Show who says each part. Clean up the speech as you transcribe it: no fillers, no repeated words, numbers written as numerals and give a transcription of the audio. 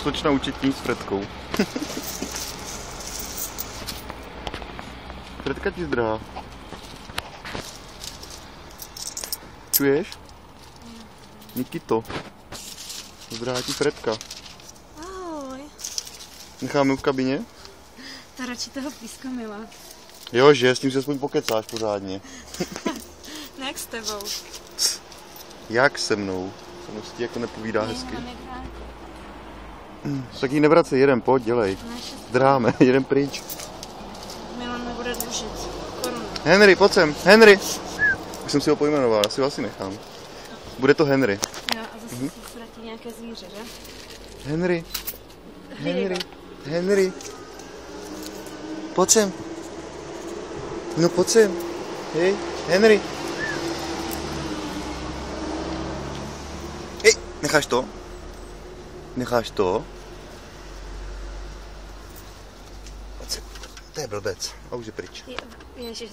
Speaker 1: Slečna účetní s Fredkou. Fredka ti zdrhá. Čuješ? Nikito. Zdrhá ti Fredka.
Speaker 2: Ahoj.
Speaker 1: Necháme v kabině?
Speaker 2: To radši toho píska milá.
Speaker 1: Jo, že, s tím se aspoň pokecáš pořádně.
Speaker 2: Ne jak s tebou.
Speaker 1: Jak se mnou? Se mnou si ti jako nepovídá hezky.
Speaker 2: Ne,
Speaker 1: Tak jí nevracej, jedem, pojď, dělej. Zdráme, jedem pryč.
Speaker 2: Milan nebude dlužit. Korunu.
Speaker 1: Henry, pojď sem, Henry! Už jsem si ho pojmenoval, asi ho asi nechám. Bude to Henry.
Speaker 2: Jo, a zase si ztratí nějaké zvíře, že?
Speaker 1: Henry, Henry, Henry. Pojď sem. No pojď sem. Hej, Henry. Hej, necháš to? Necháš to? Pojď sem. To je blbec. A už je pryč.
Speaker 2: Ježiš,